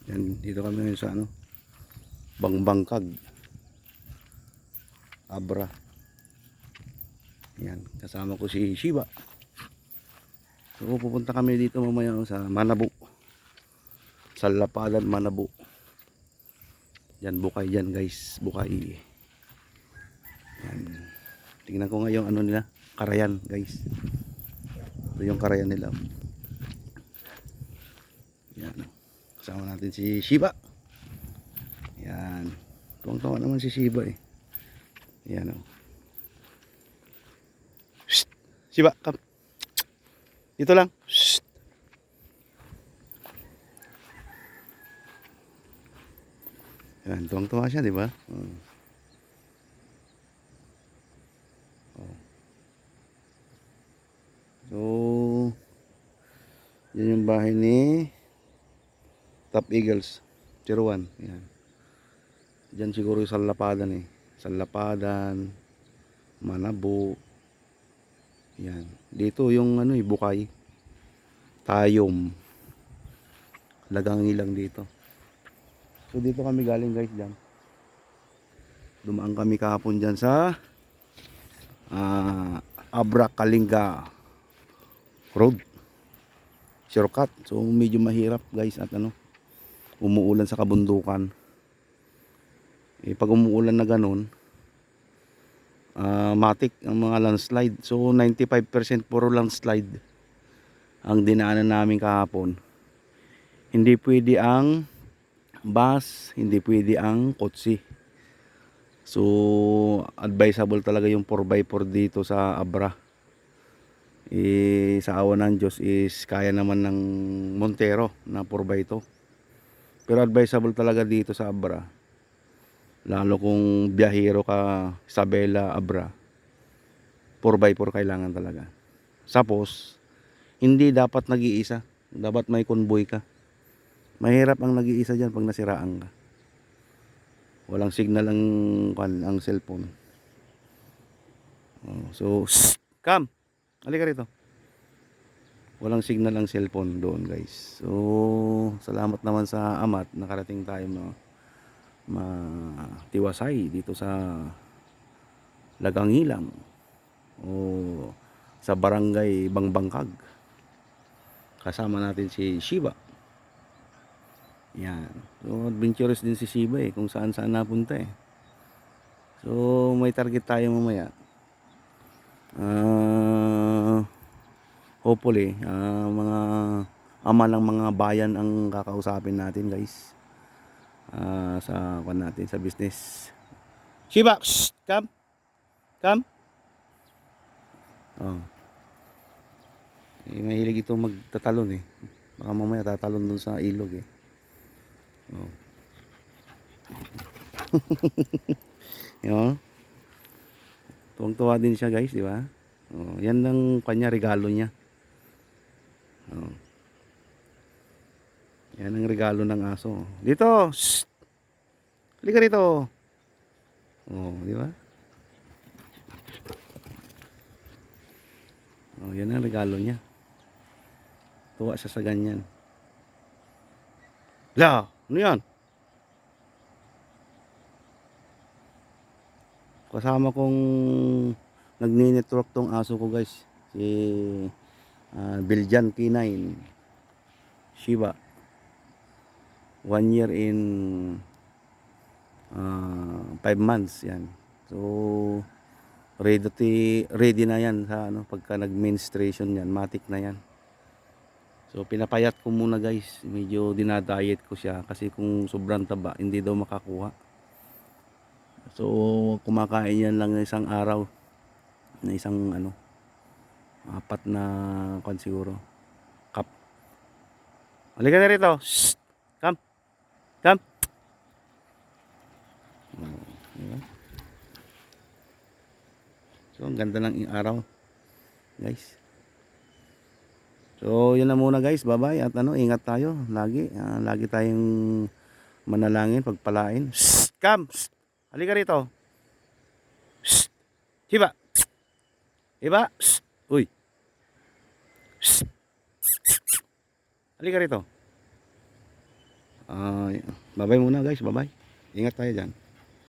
Yan, dito kami ngayon sa ano, Bangbangkag, Abra. Yan, kasama ko si Shiba. So pupunta kami dito mamaya sa Manabo, sa Lapadan, Manabo. Yan, bukay yan guys, bukay. Yan, tingnan ko nga yung ano nila, karayan guys. Ito yung karayan nila. Yan, kasama natin si Shiba. Yan, tuwang-tuwa naman si Shiba eh. Yan o. Shiba, come. Dito lang. Shh. Yan, tuwang-tuwa siya, di ba? Oh. So, yan yung bahay ni Top Eagles 01. Yan. Diyan siguro yung Salapadan eh. Salapadan, Manabo. Yan. Dito yung ano eh, Bukay. Tayom. Lagang ilang dito. So dito kami galing guys dyan. Dumaan kami kahapon dyan sa Abra Kalinga Road. Shortcut. So medyo mahirap guys at ano, umuulan sa kabundukan. Eh pag umuulan na ganun, matik ang mga landslide. So 95% puro landslide ang dinaanan namin kahapon. Hindi pwede ang bus, hindi pwede ang kotse. So advisable talaga yung 4x4 dito sa Abra. Sa awa ng Diyos is kaya naman ng Montero na 4x2. Pero advisable talaga dito sa Abra, lalo kung biyahero ka, Isabela, Abra, 4x4 kailangan talaga. Tapos hindi dapat nag-iisa, dapat may convoy ka. Mahirap ang nag-iisa dyan pag nasiraan ka. Walang signal ang cellphone. So come, halika rito. Walang signal ang cellphone doon guys. So salamat naman sa Amat, nakarating tayo matiwasay dito sa Lagangilang o sa barangay Bangbangkag. Kasama natin si Shiba. Yan. So adventurous din si Shiba eh, kung saan saan napunta eh. So may target tayo mamaya. Hopefully mga ama ng mga bayan ang kakausapin natin guys. Sa natin sa business. Shiba, shh, come. Come. Oh. Mahilig ito magtatalon eh. Baka mamaya tatalon dun sa ilog eh. Oh. Yun. Tuwang-tuwa din siya guys, di ba? Oh, yan ang kanya regalo niya. Oh. Yan ang regalo ng aso. Dito. Shh. Halika rito. Oh, di ba? Oh, yan ang regalo niya. Tuwa siya sa ganyan. La, ano yan? Kasama kong nagni-network tong aso ko guys. Si Belgian K9 Shiba. 1 year in 5 months yan. So ready na yan sa ano, pagka nag-menstruation yan, matik na yan. So pinapayat ko muna guys, medyo dinadiet ko siya kasi kung sobrang taba hindi daw makakuha. So kumakain yan lang ng isang araw, na isang ano, 4 na kan siguro cup. Halika na rito. Shh. Come. Come. Diba? So ang ganda ng araw guys. So yun na muna guys, bye bye at ano, ingat tayo lagi, lagi tayong manalangin, pagpalain. Shh. Come. Shh. Halika rito. Shh. Hiba. Hiba. Shh. Uy. Shh. Halika rito. Bye-bye muna guys, bye-bye. Ingat tayo dyan.